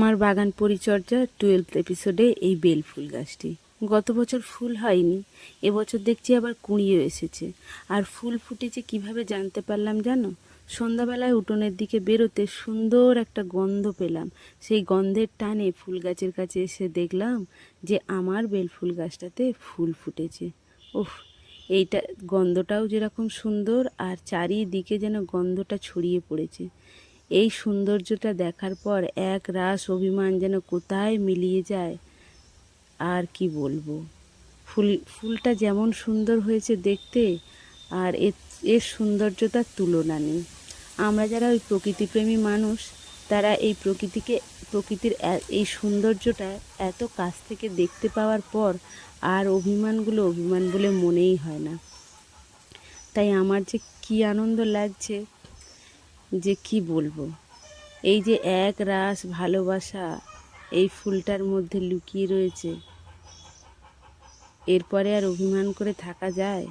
আমার বাগান পরিচর্যা 12th এপিসোডে এই বেল ফুল গাছটি। গত বছর ফুল হয়নি, এবছর দেখছি আবার কুঁড়িয়ে এসেছে। আর ফুল ফুটেছে কিভাবে জানতে পারলাম জানো? সন্ধ্যাবেলায় উঠোনের দিকে বেরোতে সুন্দর একটা গন্ধ পেলাম। সেই গন্ধের টানে ফুল গাছের কাছে এসে দেখলাম যে আমার বেল ফুল গাছটাতে ফুল ফুটেছে। উফ, এইটা গন্ধটাও যেরকম সুন্দর, আর চারিদিকে যেন গন্ধটা ছড়িয়ে পড়েছে। এই সৌন্দর্যটা দেখার পর এক রাস অভিমান যেন কোথায় মিলিয়ে যায়। আর কি বলবো, ফুলটা যেমন সুন্দর হয়েছে দেখতে, আর এর সৌন্দর্যতার তুলনা নেই। আমরা যারা ওই প্রকৃতিপ্রেমী মানুষ, তারা এই প্রকৃতির এই সৌন্দর্যটা এত কাছ থেকে দেখতে পাওয়ার পর আর অভিমানগুলো অভিমান বলে মনেই হয় না। তাই আমার যে কি আনন্দ লাগছে যে কি বলবো। এই যে এক রাস ভালোবাসা এই ফুলটার মধ্যে লুকিয়ে রয়েছে, এরপরে আর অভিমান করে থাকা যায়?